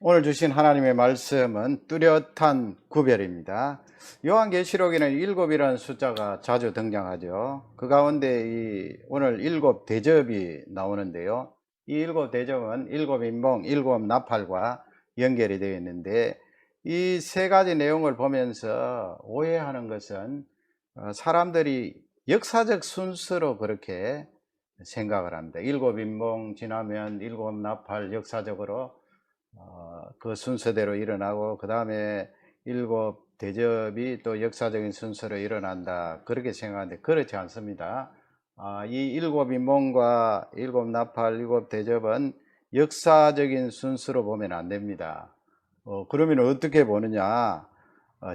오늘 주신 하나님의 말씀은 뚜렷한 구별입니다. 요한계시록에는 일곱이라는 숫자가 자주 등장하죠. 그 가운데 오늘 일곱 대접이 나오는데요. 이 일곱 대접은 일곱 인봉, 일곱 나팔과 연결이 되어 있는데, 이 세 가지 내용을 보면서 오해하는 것은 사람들이 역사적 순서로 그렇게 생각을 합니다. 일곱 인봉 지나면 일곱 나팔, 역사적으로 그 순서대로 일어나고, 그 다음에 일곱 대접이 또 역사적인 순서로 일어난다, 그렇게 생각하는데 그렇지 않습니다. 이 일곱 인봉과 일곱 나팔, 일곱 대접은 역사적인 순서로 보면 안 됩니다. 그러면 어떻게 보느냐?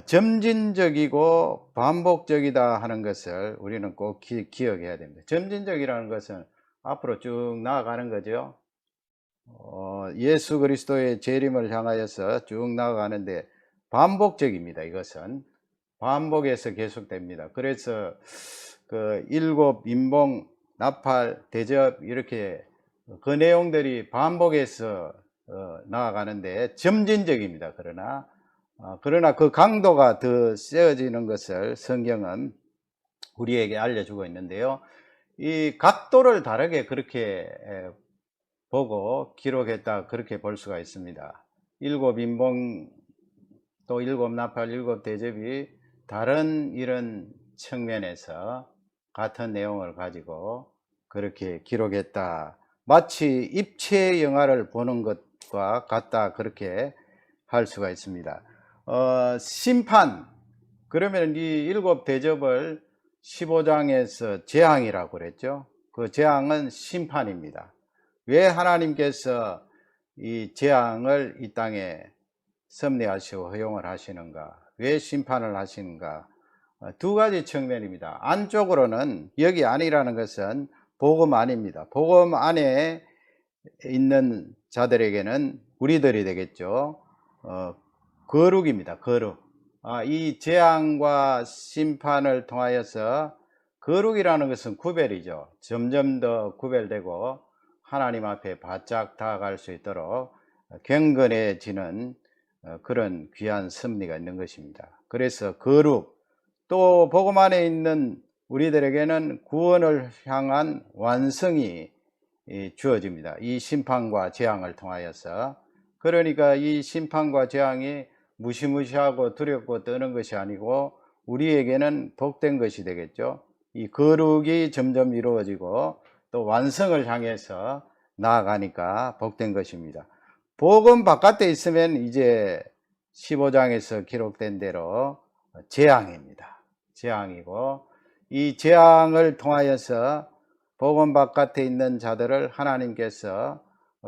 점진적이고 반복적이다 하는 것을 우리는 꼭 기억해야 됩니다. 점진적이라는 것은 앞으로 쭉 나아가는 거죠. 예수 그리스도의 재림을 향하여서 쭉 나아가는데 반복적입니다. 이것은 반복해서 계속됩니다. 그래서 그 일곱 인봉, 나팔, 대접, 이렇게 그 내용들이 반복해서 나아가는데 점진적입니다. 그러나 그 강도가 더 세어지는 것을 성경은 우리에게 알려주고 있는데요. 이 각도를 다르게 그렇게 보고 기록했다, 그렇게 볼 수가 있습니다. 일곱 인봉, 또 일곱 나팔, 일곱 대접이 다른 이런 측면에서 같은 내용을 가지고 그렇게 기록했다, 마치 입체 영화를 보는 것과 같다, 그렇게 할 수가 있습니다. 심판, 그러면 이 일곱 대접을 15장에서 재앙이라고 그랬죠. 그 재앙은 심판입니다. 왜 하나님께서 이 재앙을 이 땅에 섭리하시고 허용을 하시는가? 왜 심판을 하시는가? 두 가지 측면입니다. 안쪽으로는, 여기 안이라는 것은 복음 안입니다. 복음 안에 있는 자들에게는 우리들이 되겠죠. 거룩입니다. 거룩. 이 재앙과 심판을 통하여서, 거룩이라는 것은 구별이죠. 점점 더 구별되고 하나님 앞에 바짝 다가갈 수 있도록 경건해지는 그런 귀한 섭리가 있는 것입니다. 그래서 거룩, 또 복음 안에 있는 우리들에게는 구원을 향한 완성이 주어집니다. 이 심판과 재앙을 통하여서. 그러니까 이 심판과 재앙이 무시무시하고 두렵고 떠는 것이 아니고 우리에게는 복된 것이 되겠죠. 이 거룩이 점점 이루어지고 또 완성을 향해서 나아가니까 복된 것입니다. 복음 바깥에 있으면 이제 15장에서 기록된 대로 재앙입니다. 재앙이고, 이 재앙을 통하여서 복음 바깥에 있는 자들을 하나님께서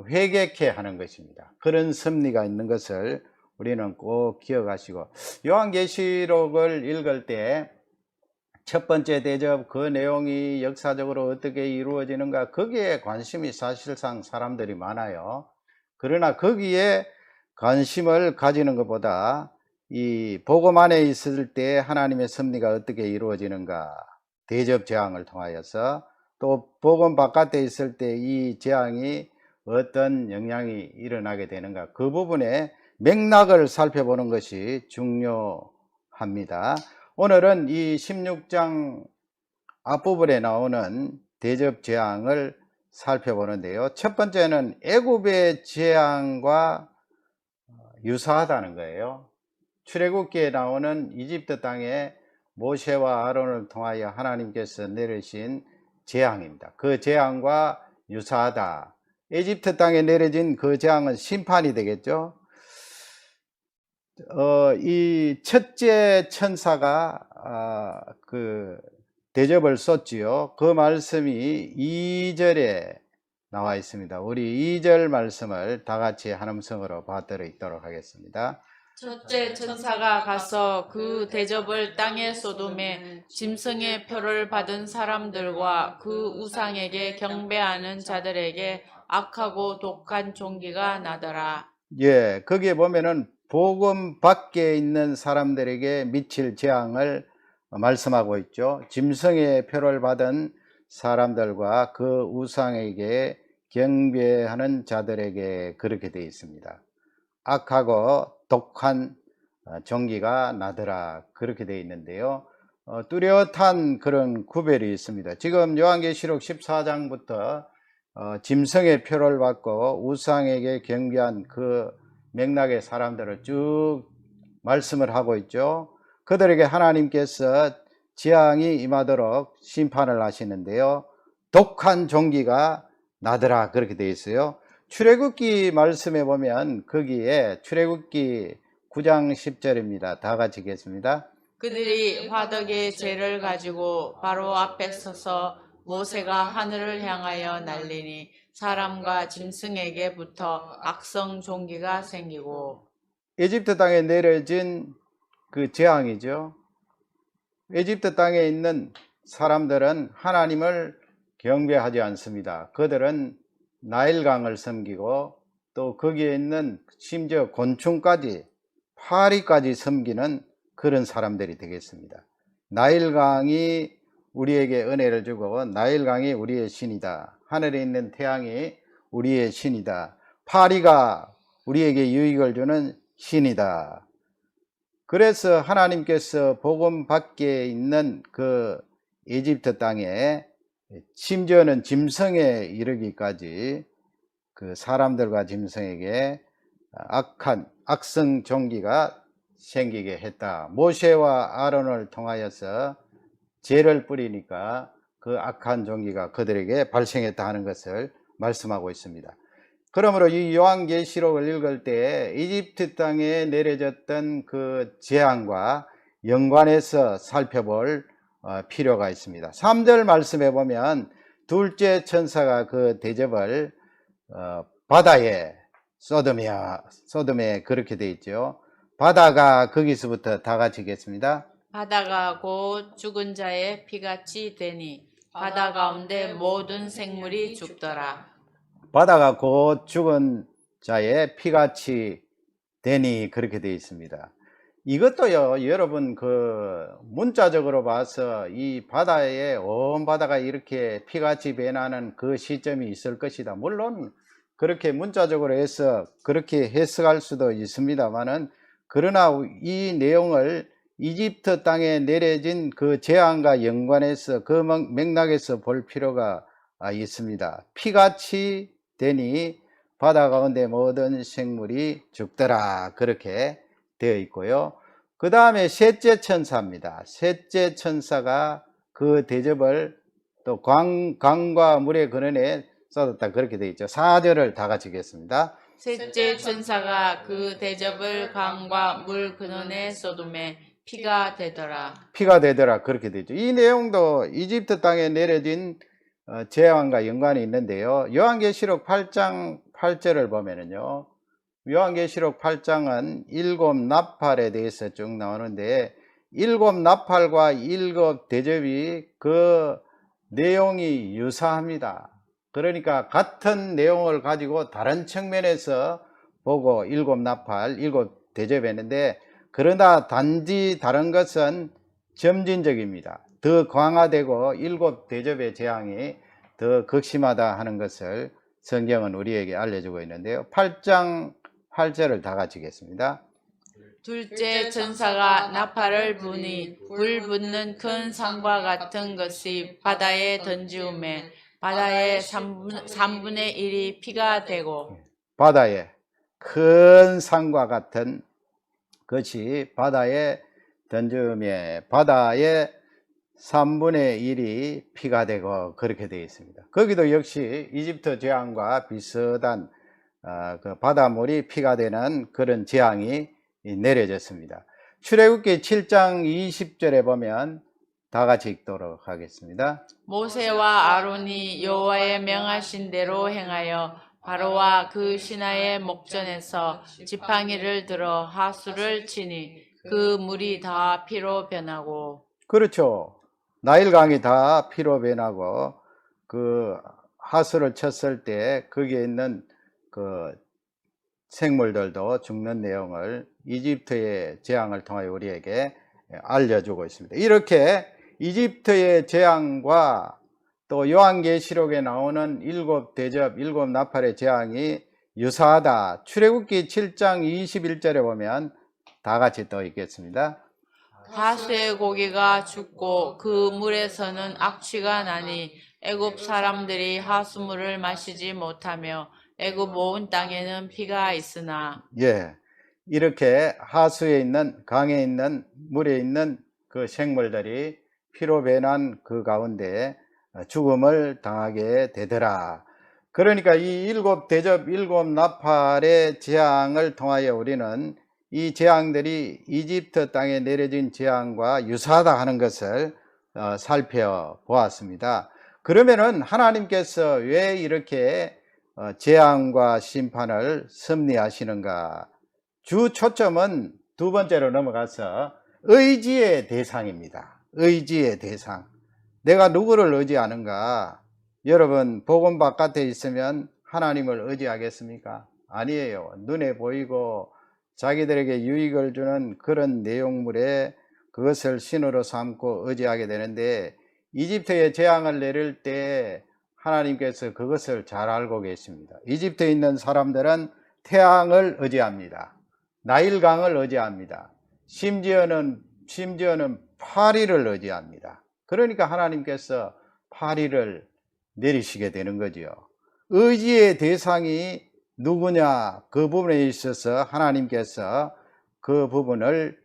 회개케 하는 것입니다. 그런 섭리가 있는 것을 우리는 꼭 기억하시고, 요한계시록을 읽을 때 첫 번째 대접, 그 내용이 역사적으로 어떻게 이루어지는가, 거기에 관심이 사실상 사람들이 많아요. 그러나 거기에 관심을 가지는 것보다 이 복음 안에 있을 때 하나님의 섭리가 어떻게 이루어지는가, 대접 재앙을 통하여서, 또 복음 바깥에 있을 때 이 재앙이 어떤 영향이 일어나게 되는가, 그 부분에 맥락을 살펴보는 것이 중요합니다. 오늘은 이 16장 앞부분에 나오는 대접 재앙을 살펴보는데요. 첫 번째는 애굽의 재앙과 유사하다는 거예요. 출애굽기에 나오는 이집트 땅에 모세와 아론을 통하여 하나님께서 내리신 재앙입니다. 그 재앙과 유사하다. 이집트 땅에 내려진 그 재앙은 심판이 되겠죠. 이 첫째 천사가 그 대접을 쏟지요. 그 말씀이 2절에 나와 있습니다. 우리 2절 말씀을 다 같이 한 음성으로 받들어 읽도록 하겠습니다. 첫째 천사가 가서 그 대접을 땅에 쏟음에 짐승의 표를 받은 사람들과 그 우상에게 경배하는 자들에게 악하고 독한 종기가 나더라. 예, 거기에 보면은 복음 밖에 있는 사람들에게 미칠 재앙을 말씀하고 있죠. 짐승의 표를 받은 사람들과 그 우상에게 경배하는 자들에게 그렇게 되어 있습니다. 악하고 독한 종기가 나더라 그렇게 되어 있는데요. 뚜렷한 그런 구별이 있습니다. 지금 요한계시록 14장부터 짐승의 표를 받고 우상에게 경배한 그 맥락의 사람들을 쭉 말씀을 하고 있죠. 그들에게 하나님께서 재앙이 임하도록 심판을 하시는데요. 독한 종기가 나더라 그렇게 되어 있어요. 출애굽기 말씀에 보면 거기에 출애굽기 9장 10절입니다. 다 같이 읽겠습니다. 그들이 화덕의 재를 가지고 바로 앞에 서서 모세가 하늘을 향하여 날리니 사람과 짐승에게부터 악성 종기가 생기고 에집트 땅에 내려진 그 재앙이죠. 에집트 땅에 있는 사람들은 하나님을 경배하지 않습니다. 그들은 나일강을 섬기고 또 거기에 있는 심지어 곤충까지 파리까지 섬기는 그런 사람들이 되겠습니다. 나일강이 우리에게 은혜를 주고 나일강이 우리의 신이다. 하늘에 있는 태양이 우리의 신이다. 파리가 우리에게 유익을 주는 신이다. 그래서 하나님께서 복음 밖에 있는 그 이집트 땅에 심지어는 짐승에 이르기까지 그 사람들과 짐승에게 악한 악성 종기가 생기게 했다. 모세와 아론을 통하여서 죄를 뿌리니까 그 악한 종기가 그들에게 발생했다 하는 것을 말씀하고 있습니다. 그러므로 이 요한계시록을 읽을 때 이집트 땅에 내려졌던 그 재앙과 연관해서 살펴볼 필요가 있습니다. 3절 말씀에 보면 둘째 천사가 그 대접을 바다에 소돔에 그렇게 되어 있죠. 바다가 거기서부터 다 같이 읽겠습니다. 바다가 곧 죽은 자의 피같이 되니 바다 가운데 모든 생물이 죽더라. 바다가 곧 죽은 자의 피같이 되니 그렇게 되어 있습니다. 이것도요, 여러분 그 문자적으로 봐서 이 바다에 온 바다가 이렇게 피같이 변하는 그 시점이 있을 것이다. 물론 그렇게 문자적으로 해서 그렇게 해석할 수도 있습니다만은, 그러나 이 내용을 이집트 땅에 내려진 그 재앙과 연관해서 그 맥락에서 볼 필요가 있습니다. 피같이 되니 바다 가운데 모든 생물이 죽더라 그렇게 되어 있고요. 그 다음에 셋째 천사입니다. 셋째 천사가 그 대접을 또 강과 물의 근원에 쏟았다 그렇게 되어 있죠. 4절을 다 같이 읽겠습니다. 셋째 천사가 그 대접을 강과 물 근원에 쏟음에 피가 되더라. 피가 되더라 그렇게 되죠. 이 내용도 이집트 땅에 내려진 재앙과 연관이 있는데요. 요한계시록 8장 8절을 보면은요, 요한계시록 8장은 일곱 나팔에 대해서 쭉 나오는데, 일곱 나팔과 일곱 대접이 그 내용이 유사합니다. 그러니까 같은 내용을 가지고 다른 측면에서 보고 일곱 나팔, 일곱 대접했는데, 그러나 단지 다른 것은 점진적입니다. 더 강화되고 일곱 대접의 재앙이 더 극심하다 하는 것을 성경은 우리에게 알려주고 있는데요. 8장 8절을 다 같이 읽겠습니다. 둘째 천사가 나팔을 부니 불 붙는 큰 산과 같은 것이 바다에 던지우매 바다의 3분의 1이 피가 되고 바다에 큰 산과 같은 것이 바다에 던지우매 바다의 3분의 1이 피가 되고 그렇게 되어 있습니다. 거기도 역시 이집트 재앙과 비슷한 그 바닷물이 피가 되는 그런 재앙이 내려졌습니다. 출애굽기 7장 20절에 보면 다 같이 읽도록 하겠습니다. 모세와 아론이 여호와의 명하신 대로 행하여 바로와 그 신하의 목전에서 지팡이를 들어 하수를 치니 그 물이 다 피로 변하고. 그렇죠. 나일강이 다 피로 변하고 그 하수를 쳤을 때 거기에 있는 그 생물들도 죽는 내용을 이집트의 재앙을 통하여 우리에게 알려주고 있습니다. 이렇게 이집트의 재앙과 또 요한계시록에 나오는 일곱 대접, 일곱 나팔의 재앙이 유사하다. 출애굽기 7장 21절에 보면 다 같이 또 읽겠습니다. 하수의 고기가 죽고 그 물에서는 악취가 나니 애굽 사람들이 하수물을 마시지 못하며 애굽 온 땅에는 피가 있으나. 예, 이렇게 하수에 있는 강에 있는 물에 있는 그 생물들이 피로 변한 그 가운데 죽음을 당하게 되더라. 그러니까 이 일곱 대접 일곱 나팔의 재앙을 통하여 우리는 이 재앙들이 이집트 땅에 내려진 재앙과 유사하다 하는 것을 살펴보았습니다. 그러면은 하나님께서 왜 이렇게 재앙과 심판을 섭리하시는가? 주 초점은 두 번째로 넘어가서 의지의 대상입니다. 의지의 대상. 내가 누구를 의지하는가? 여러분, 복음 바깥에 있으면 하나님을 의지하겠습니까? 아니에요. 눈에 보이고 자기들에게 유익을 주는 그런 내용물에 그것을 신으로 삼고 의지하게 되는데, 이집트에 재앙을 내릴 때 하나님께서 그것을 잘 알고 계십니다. 이집트에 있는 사람들은 태양을 의지합니다. 나일강을 의지합니다. 심지어는 파리를 의지합니다. 그러니까 하나님께서 파리를 내리시게 되는 거지요. 의지의 대상이 누구냐, 그 부분에 있어서 하나님께서 그 부분을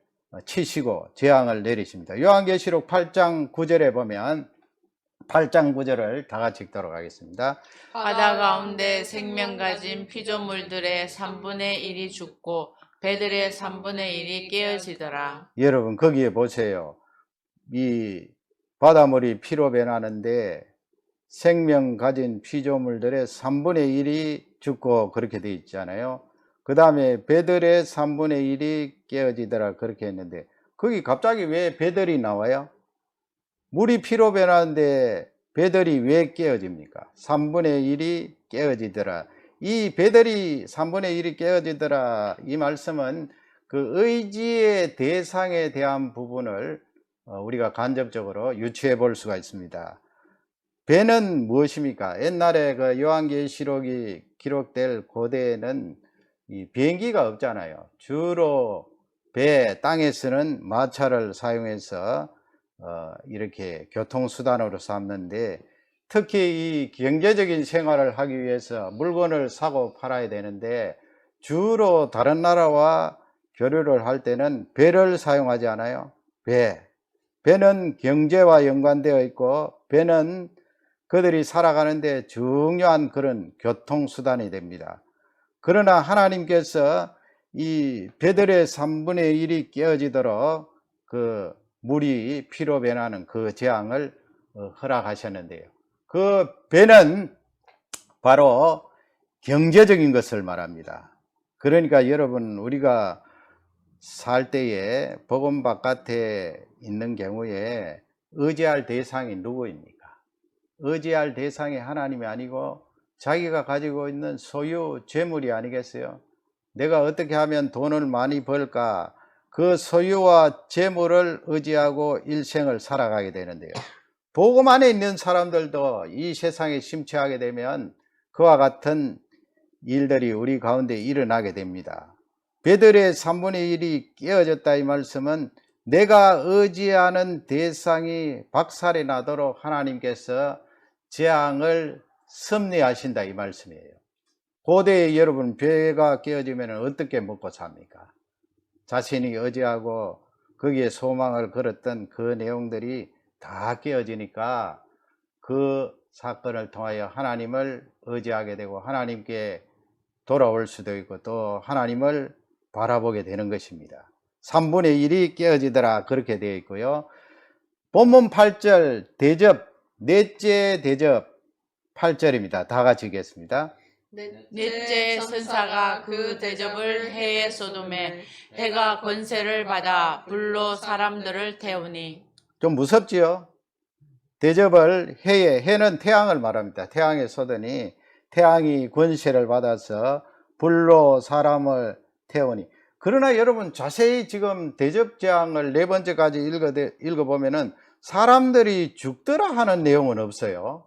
치시고 재앙을 내리십니다. 요한계시록 8장 9절에 보면 8장 9절을 다 같이 읽도록 하겠습니다. 바다 가운데 생명 가진 피조물들의 3분의 1이 죽고 배들의 3분의 1이 깨어지더라. 여러분 거기에 보세요. 이 바닷물이 피로 변하는데 생명 가진 피조물들의 3분의 1이 죽고 그렇게 돼 있잖아요. 그 다음에 배들의 3분의 1이 깨어지더라 그렇게 했는데, 거기 갑자기 왜 배들이 나와요? 물이 피로 변하는데 배들이 왜 깨어집니까? 3분의 1이 깨어지더라. 이 배들이 3분의 1이 깨어지더라, 이 말씀은 그 의지의 대상에 대한 부분을 우리가 간접적으로 유추해 볼 수가 있습니다. 배는 무엇입니까? 옛날에 그 요한계시록이 기록될 고대에는 이 비행기가 없잖아요. 주로 배, 땅에서는 마차를 사용해서 이렇게 교통수단으로 삼는데, 특히 이 경제적인 생활을 하기 위해서 물건을 사고 팔아야 되는데 주로 다른 나라와 교류를 할 때는 배를 사용하지 않아요? 배는 경제와 연관되어 있고, 배는 그들이 살아가는데 중요한 그런 교통수단이 됩니다. 그러나 하나님께서 이 배들의 3분의 1이 깨어지도록 그 물이 피로 변하는 그 재앙을 허락하셨는데요. 그 배는 바로 경제적인 것을 말합니다. 그러니까 여러분, 우리가 살 때에 복음 바깥에 있는 경우에 의지할 대상이 누구입니까? 의지할 대상이 하나님이 아니고 자기가 가지고 있는 소유 재물이 아니겠어요? 내가 어떻게 하면 돈을 많이 벌까? 그 소유와 재물을 의지하고 일생을 살아가게 되는데요. 복음 안에 있는 사람들도 이 세상에 심취하게 되면 그와 같은 일들이 우리 가운데 일어나게 됩니다. 배들의 3분의 1이 깨어졌다, 이 말씀은 내가 의지하는 대상이 박살이 나도록 하나님께서 재앙을 섭리하신다, 이 말씀이에요. 고대에 여러분, 배가 깨어지면 어떻게 먹고 삽니까? 자신이 의지하고 거기에 소망을 걸었던 그 내용들이 다 깨어지니까 그 사건을 통하여 하나님을 의지하게 되고 하나님께 돌아올 수도 있고 또 하나님을 바라보게 되는 것입니다. 3분의 1이 깨어지더라 그렇게 되어 있고요. 본문 8절 대접, 넷째 대접 8절입니다. 다 같이 읽겠습니다. 넷째 선사가 그 대접을 해에 쏟음에 해가 권세를 받아 불로 사람들을 태우니. 좀 무섭지요? 대접을 해는 태양을 말합니다. 태양에 쏟으니 태양이 권세를 받아서 불로 사람을 태우니. 그러나 여러분, 자세히 지금 대접 재앙을 네 번째까지 읽어보면은 사람들이 죽더라 하는 내용은 없어요.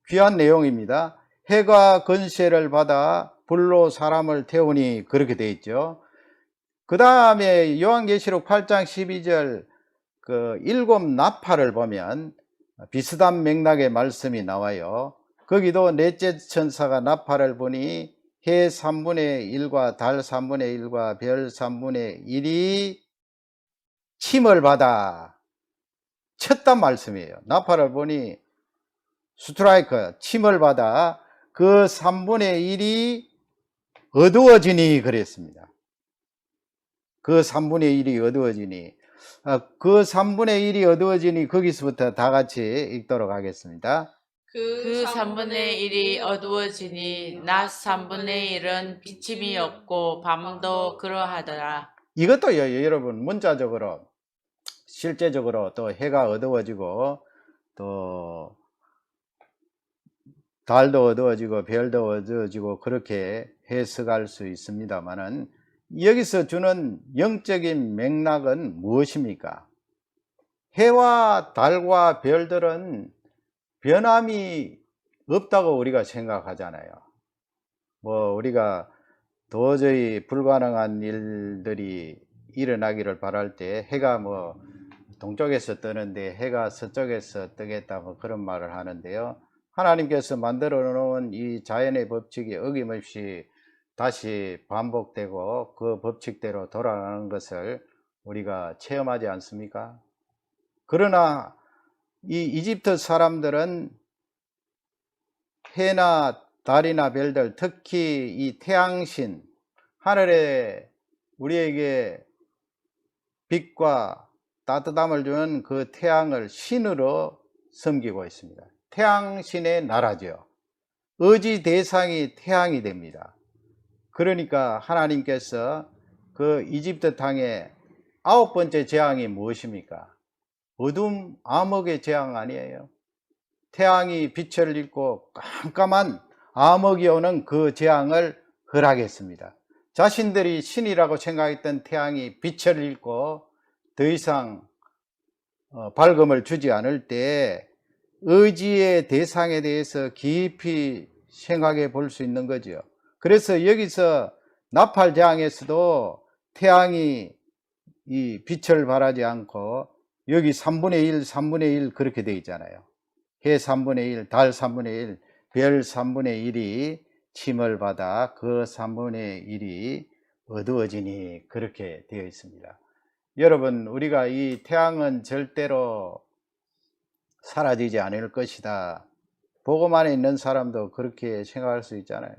귀한 내용입니다. 해가 건세를 받아 불로 사람을 태우니 그렇게 되어 있죠. 그 다음에 요한계시록 8장 12절 그 일곱 나팔을 보면 비슷한 맥락의 말씀이 나와요. 거기도 넷째 천사가 나팔을 부니 해 3분의 1과 달 3분의 1과 별 3분의 1이 침을 받아 쳤단 말씀이에요. 나팔을 보니 스트라이크, 침을 받아 그 3분의 1이 어두워지니 그랬습니다. 그 3분의 1이 어두워지니, 그 3분의 1이 어두워지니 거기서부터 다 같이 읽도록 하겠습니다. 그 3분의 1이 어두워지니 낮 3분의 1은 비침이 없고 밤도 그러하더라. 이것도 여러분 문자적으로 실제적으로 또 해가 어두워지고 또 달도 어두워지고 별도 어두워지고 그렇게 해석할 수 있습니다만은 여기서 주는 영적인 맥락은 무엇입니까? 해와 달과 별들은 변함이 없다고 우리가 생각하잖아요. 뭐 우리가 도저히 불가능한 일들이 일어나기를 바랄 때 해가 뭐 동쪽에서 뜨는데 해가 서쪽에서 뜨겠다 뭐 그런 말을 하는데요. 하나님께서 만들어 놓은 이 자연의 법칙이 어김없이 다시 반복되고 그 법칙대로 돌아가는 것을 우리가 체험하지 않습니까? 그러나 이 이집트 사람들은 해나 달이나 별들, 특히 이 태양신, 하늘에 우리에게 빛과 따뜻함을 주는 그 태양을 신으로 섬기고 있습니다. 태양신의 나라죠. 의지 대상이 태양이 됩니다. 그러니까 하나님께서 그 이집트 땅의 9번째 재앙이 무엇입니까? 어둠 암흑의 재앙 아니에요. 태양이 빛을 잃고 깜깜한 암흑이 오는 그 재앙을 허락했습니다. 자신들이 신이라고 생각했던 태양이 빛을 잃고 더 이상 밝음을 주지 않을 때 의지의 대상에 대해서 깊이 생각해 볼 수 있는 거죠. 그래서 여기서 나팔 재앙에서도 태양이 이 빛을 발하지 않고 여기 3분의 1, 3분의 1 그렇게 되어 있잖아요. 해 3분의 1, 달 3분의 1, 별 3분의 1이 침을 받아 그 3분의 1이 어두워지니 그렇게 되어 있습니다. 여러분, 우리가 이 태양은 절대로 사라지지 않을 것이다. 복음 안에 있는 사람도 그렇게 생각할 수 있잖아요.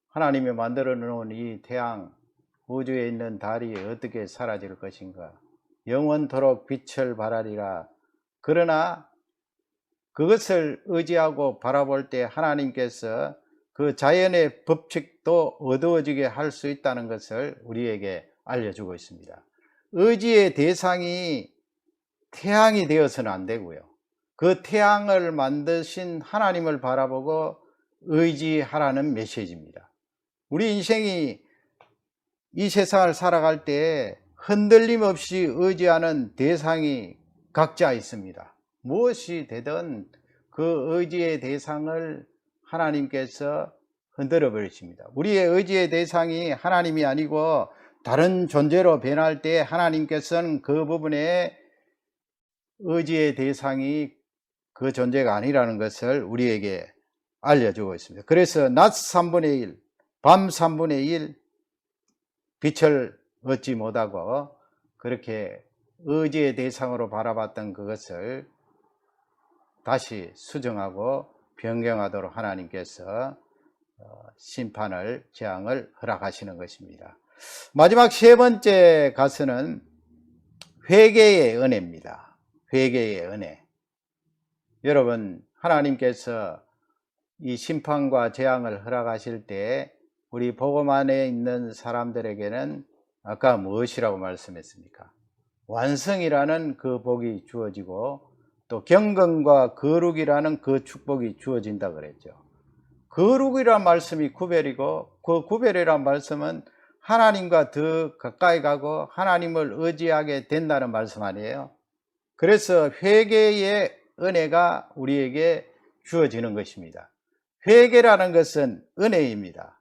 하나님이 만들어 놓은 이 태양, 우주에 있는 달이 어떻게 사라질 것인가? 영원토록 빛을 발하리라. 그러나 그것을 의지하고 바라볼 때 하나님께서 그 자연의 법칙도 어두워지게 할 수 있다는 것을 우리에게 알려주고 있습니다. 의지의 대상이 태양이 되어서는 안 되고요. 그 태양을 만드신 하나님을 바라보고 의지하라는 메시지입니다. 우리 인생이 이 세상을 살아갈 때 흔들림 없이 의지하는 대상이 각자 있습니다. 무엇이 되든 그 의지의 대상을 하나님께서 흔들어 버리십니다. 우리의 의지의 대상이 하나님이 아니고 다른 존재로 변할 때 하나님께서는 그 부분에 의지의 대상이 그 존재가 아니라는 것을 우리에게 알려주고 있습니다. 그래서 낮 3분의 1, 밤 3분의 1 빛을 얻지 못하고 그렇게 의지의 대상으로 바라봤던 그것을 다시 수정하고 변경하도록 하나님께서 심판을, 재앙을 허락하시는 것입니다. 마지막 세 번째 가서는 회개의 은혜입니다. 회개의 은혜. 여러분, 하나님께서 이 심판과 재앙을 허락하실 때 우리 복음 안에 있는 사람들에게는 아까 무엇이라고 말씀했습니까? 완성이라는 그 복이 주어지고 또 경건과 거룩이라는 그 축복이 주어진다 그랬죠. 거룩이란 말씀이 구별이고 그 구별이란 말씀은 하나님과 더 가까이 가고 하나님을 의지하게 된다는 말씀 아니에요. 그래서 회개의 은혜가 우리에게 주어지는 것입니다. 회개라는 것은 은혜입니다.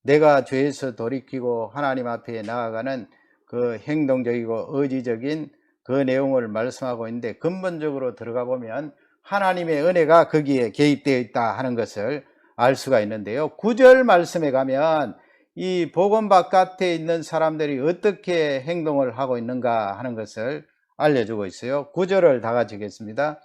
내가 죄에서 돌이키고 하나님 앞에 나아가는 그 행동적이고 의지적인 그 내용을 말씀하고 있는데, 근본적으로 들어가 보면 하나님의 은혜가 거기에 개입되어 있다 하는 것을 알 수가 있는데요. 9절 말씀에 가면 이 복음 바깥에 있는 사람들이 어떻게 행동을 하고 있는가 하는 것을 알려주고 있어요. 9절을 다 같이 읽겠습니다.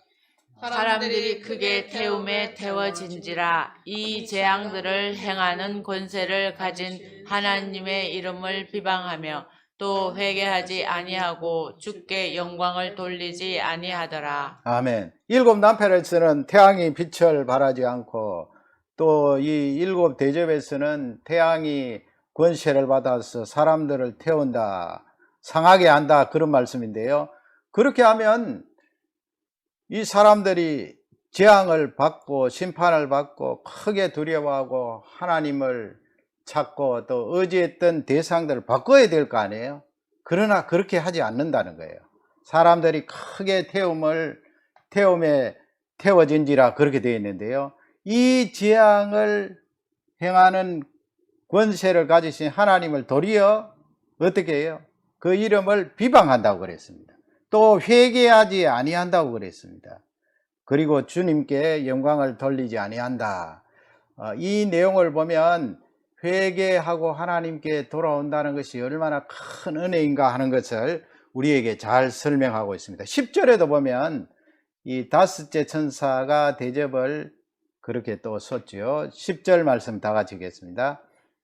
사람들이 크게 태움에 태워진지라. 이 재앙들을 행하는 권세를 가진 하나님의 이름을 비방하며 또 회개하지 아니하고 주께 영광을 돌리지 아니하더라. 아멘. 일곱 나팔에서는 태양이 빛을 발하지 않고, 또 이 일곱 대접에서는 태양이 권세를 받아서 사람들을 태운다, 상하게 한다, 그런 말씀인데요. 그렇게 하면 이 사람들이 재앙을 받고 심판을 받고 크게 두려워하고 하나님을 찾고 또 의지했던 대상들을 바꿔야 될 거 아니에요. 그러나 그렇게 하지 않는다는 거예요. 사람들이 크게 태움에 태워진지라 그렇게 되어 있는데요. 이 재앙을 행하는 권세를 가지신 하나님을 도리어 어떻게 해요? 그 이름을 비방한다고 그랬습니다. 또 회개하지 아니한다고 그랬습니다. 그리고 주님께 영광을 돌리지 아니한다. 이 내용을 보면 회개하고 하나님께 돌아온다는 것이 얼마나 큰 은혜인가 하는 것을 우리에게 잘 설명하고 있습니다. 10절에도 보면 이 다섯째 천사가 대접을 그렇게 또 쏟죠. 10절 말씀 다 같이 읽겠습니다.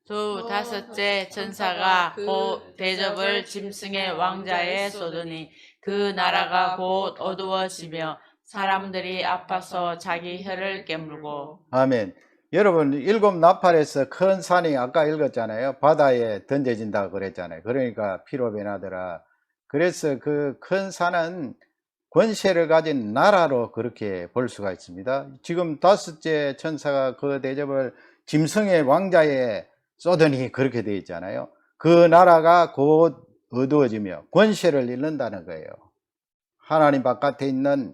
또 다섯째 천사가 곧 대접을 짐승의 왕자에 쏟으니 그 나라가 곧 어두워지며 사람들이 아파서 자기 혀를 깨물고. 아멘. 여러분, 일곱 나팔에서 큰 산이 아까 읽었잖아요. 바다에 던져진다고 그랬잖아요. 그러니까 피로 변하더라. 그래서 그 큰 산은 권세를 가진 나라로 그렇게 볼 수가 있습니다. 지금 다섯째 천사가 그 대접을 짐승의 왕자에 쏟으니 그렇게 되어 있잖아요. 그 나라가 곧 어두워지며 권세를 잃는다는 거예요. 하나님 바깥에 있는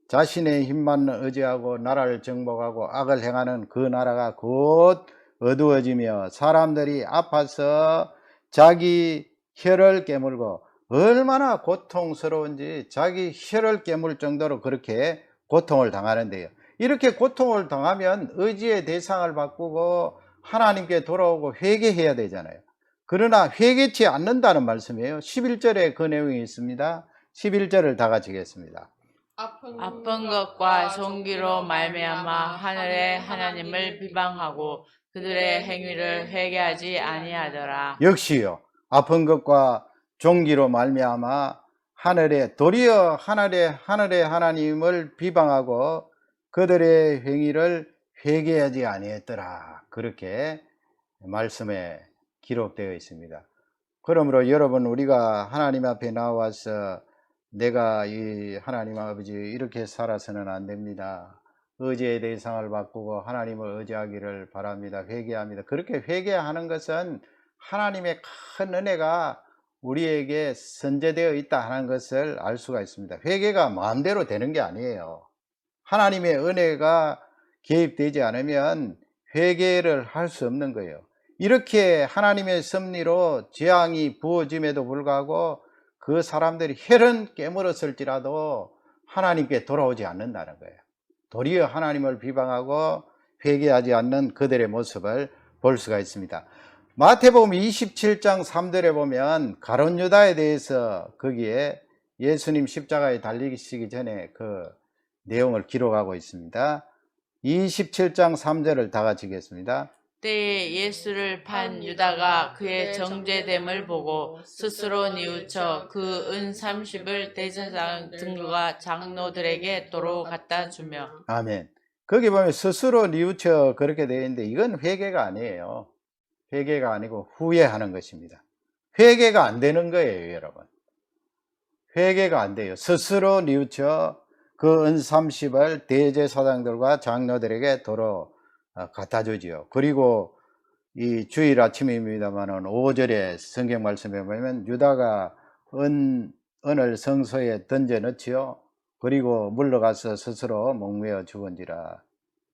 자신의 힘만 의지하고 나라를 정복하고 악을 행하는 그 나라가 곧 어두워지며 사람들이 아파서 자기 혀를 깨물고, 얼마나 고통스러운지 자기 혀를 깨물 정도로 그렇게 고통을 당하는데요. 이렇게 고통을 당하면 의지의 대상을 바꾸고 하나님께 돌아오고 회개해야 되잖아요. 그러나 회개치 않는다는 말씀이에요. 11절에 그 내용이 있습니다. 11절을 다 같이 읽겠습니다. 아픈 것과 종기로 말미암아 하늘의 하나님을 비방하고 그들의 행위를 회개하지 아니하더라. 역시요, 아픈 것과 종기로 말미암아 도리어 하늘의 하나님을 비방하고 그들의 행위를 회개하지 아니했더라, 그렇게 말씀에 기록되어 있습니다. 그러므로 여러분, 우리가 하나님 앞에 나와서 내가 이 하나님 아버지 이렇게 살아서는 안 됩니다, 의지의 대상을 바꾸고 하나님을 의지하기를 바랍니다, 회개합니다, 그렇게 회개하는 것은 하나님의 큰 은혜가 우리에게 선재되어 있다 하는 것을 알 수가 있습니다. 회개가 마음대로 되는 게 아니에요. 하나님의 은혜가 개입되지 않으면 회개를 할 수 없는 거예요. 이렇게 하나님의 섭리로 재앙이 부어짐에도 불구하고 그 사람들이 혈은 깨물었을지라도 하나님께 돌아오지 않는다는 거예요. 도리어 하나님을 비방하고 회개하지 않는 그들의 모습을 볼 수가 있습니다. 마태복음 27장 3절에 보면 가룟 유다에 대해서 거기에 예수님 십자가에 달리시기 전에 그 내용을 기록하고 있습니다. 27장 3절을 다 같이 읽겠습니다. 때에 예수를 판 유다가 그의 정죄됨을 보고 스스로 뉘우쳐 그 은 30을 대제사장 등과 장로들에게 도로 갖다 주며. 아멘. 거기 보면 스스로 뉘우쳐 그렇게 되어 있는데 이건 회개가 아니에요. 회개가 아니고 후회하는 것입니다. 회개가 안 되는 거예요, 여러분. 회개가 안 돼요. 스스로 뉘우쳐 그 은 30을 대제사장들과 장로들에게 도로 갖다 주지요. 그리고 이 주일 아침입니다만은 5절에 성경 말씀에 보면 유다가 은을 성소에 던져 넣지요. 그리고 물러가서 스스로 목매어 죽은지라.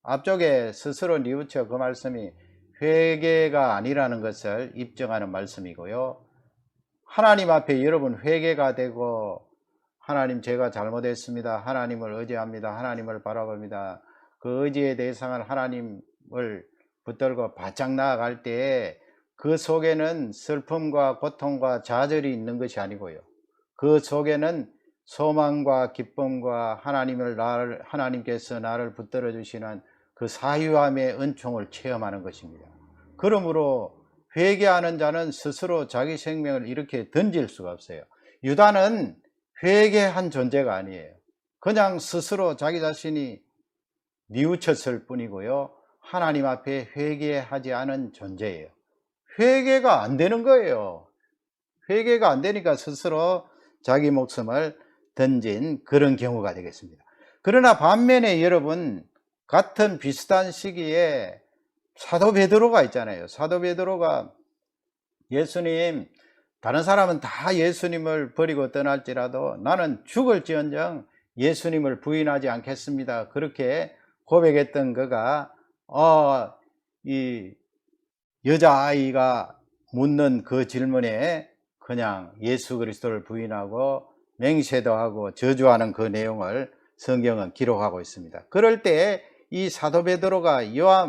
앞쪽에 스스로 뉘우쳐 그 말씀이 회개가 아니라는 것을 입증하는 말씀이고요. 하나님 앞에 여러분 회개가 되고 하나님 제가 잘못했습니다. 하나님을 의지합니다. 하나님을 바라봅니다. 그 의지의 대상을 하나님을 붙들고 바짝 나아갈 때에 그 속에는 슬픔과 고통과 좌절이 있는 것이 아니고요. 그 속에는 소망과 기쁨과 하나님께서 나를 붙들어 주시는 그 사유함의 은총을 체험하는 것입니다. 그러므로 회개하는 자는 스스로 자기 생명을 이렇게 던질 수가 없어요. 유다는 회개한 존재가 아니에요. 그냥 스스로 자기 자신이 뉘우쳤을 뿐이고요. 하나님 앞에 회개하지 않은 존재예요. 회개가 안 되는 거예요. 회개가 안 되니까 스스로 자기 목숨을 던진 그런 경우가 되겠습니다. 그러나 반면에 여러분, 같은 비슷한 시기에 사도 베드로가 있잖아요. 사도 베드로가 예수님, 다른 사람은 다 예수님을 버리고 떠날지라도 나는 죽을지언정 예수님을 부인하지 않겠습니다. 그렇게 고백했던 그가 이 여자아이가 묻는 그 질문에 그냥 예수 그리스도를 부인하고 맹세도 하고 저주하는 그 내용을 성경은 기록하고 있습니다. 그럴 때 이 사도 베드로가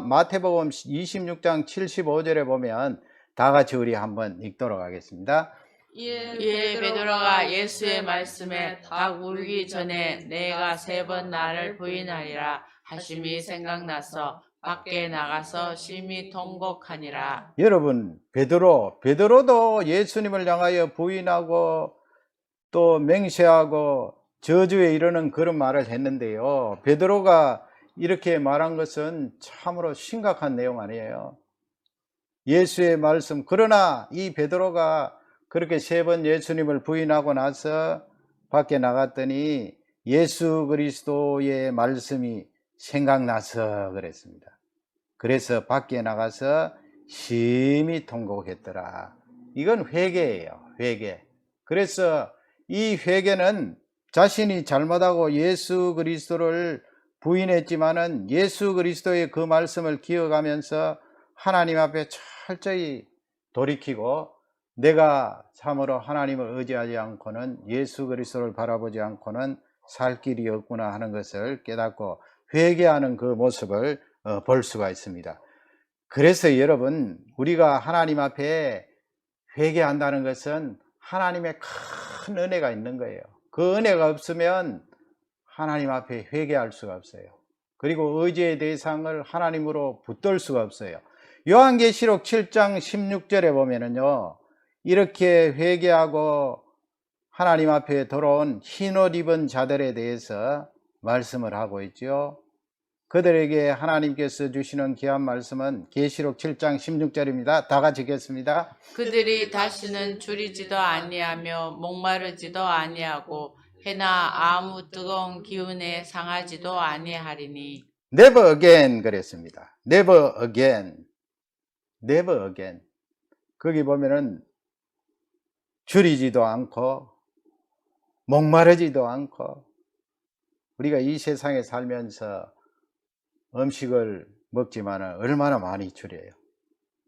마태복음 26장 75절에 보면 다 같이 우리 한번 읽도록 하겠습니다. 이에 베드로가 예수의 말씀에 닭 울기 전에 내가 3번 나를 부인하리라 하심이 생각나서 밖에 나가서 심히 통곡하니라. 여러분, 베드로도 예수님을 향하여 부인하고 또 맹세하고 저주에 이르는 그런 말을 했는데요. 베드로가 이렇게 말한 것은 참으로 심각한 내용 아니에요. 예수의 말씀, 그러나 이 베드로가 그렇게 3번 예수님을 부인하고 나서 밖에 나갔더니 예수 그리스도의 말씀이 생각나서 그랬습니다. 그래서 밖에 나가서 심히 통곡했더라. 이건 회개예요. 회개. 그래서 이 회개는 자신이 잘못하고 예수 그리스도를 부인했지만은 예수 그리스도의 그 말씀을 기억하면서 하나님 앞에 철저히 돌이키고 내가 참으로 하나님을 의지하지 않고는 예수 그리스도를 바라보지 않고는 살 길이 없구나 하는 것을 깨닫고 회개하는 그 모습을 볼 수가 있습니다. 그래서 여러분, 우리가 하나님 앞에 회개한다는 것은 하나님의 큰 은혜가 있는 거예요. 그 은혜가 없으면 하나님 앞에 회개할 수가 없어요. 그리고 의지의 대상을 하나님으로 붙들 수가 없어요. 요한계시록 7장 16절에 보면은요, 이렇게 회개하고 하나님 앞에 돌아온 흰옷 입은 자들에 대해서 말씀을 하고 있죠. 그들에게 하나님께서 주시는 귀한 말씀은 계시록 7장 16절입니다. 다 같이 읽겠습니다. 그들이 다시는 줄이지도 아니하며 목마르지도 아니하고 해나 아무 뜨거운 기운에 상하지도 아니하리니. Never again 그랬습니다. Never again. Never again. 거기 보면은 줄이지도 않고 목마르지도 않고, 우리가 이 세상에 살면서 음식을 먹지만 얼마나 많이 줄여요.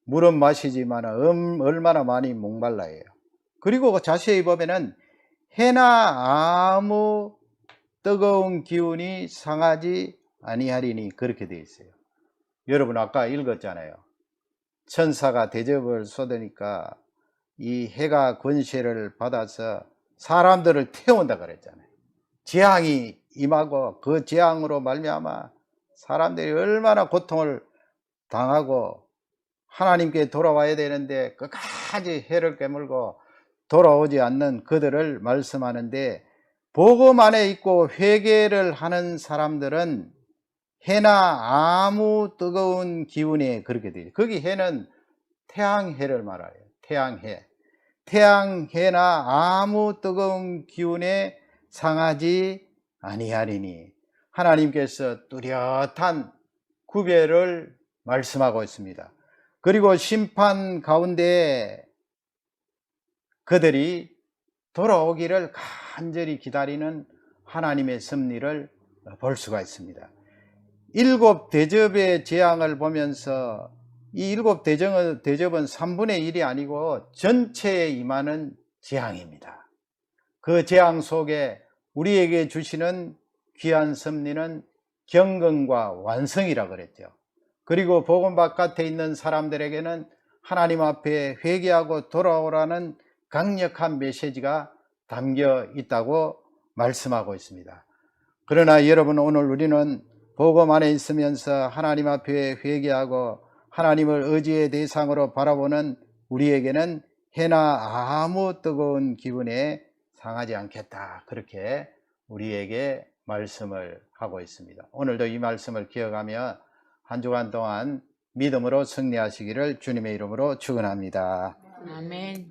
물은 마시지만 얼마나 많이 목말라요. 그리고 자세히 보면은 해나 아무 뜨거운 기운이 상하지 아니하리니 그렇게 되어 있어요. 여러분 아까 읽었잖아요. 천사가 대접을 쏟으니까 이 해가 권세를 받아서 사람들을 태운다 그랬잖아요. 재앙이 임하고 그 재앙으로 말미암아 사람들이 얼마나 고통을 당하고 하나님께 돌아와야 되는데 끝까지 해를 깨물고 돌아오지 않는 그들을 말씀하는데, 복음 안에 있고 회개를 하는 사람들은 해나 아무 뜨거운 기운에 그렇게 돼요. 거기 해는 태양해를 말해요. 태양해. 태양해나 아무 뜨거운 기운에 상하지 아니하리니, 하나님께서 뚜렷한 구별을 말씀하고 있습니다. 그리고 심판 가운데 그들이 돌아오기를 간절히 기다리는 하나님의 섭리를 볼 수가 있습니다. 일곱 대접의 재앙을 보면서 이 일곱 대접은 3분의 1이 아니고 전체에 임하는 재앙입니다. 그 재앙 속에 우리에게 주시는 귀한 섭리는 경건과 완성이라 그랬죠. 그리고 복음 바깥에 있는 사람들에게는 하나님 앞에 회개하고 돌아오라는 강력한 메시지가 담겨 있다고 말씀하고 있습니다. 그러나 여러분, 오늘 우리는 복음 안에 있으면서 하나님 앞에 회개하고 하나님을 의지의 대상으로 바라보는 우리에게는 해나 아무 뜨거운 기분에 상하지 않겠다, 그렇게 우리에게 말씀을 하고 있습니다. 오늘도 이 말씀을 기억하며 한 주간 동안 믿음으로 승리하시기를 주님의 이름으로 축원합니다. 아멘. 하나님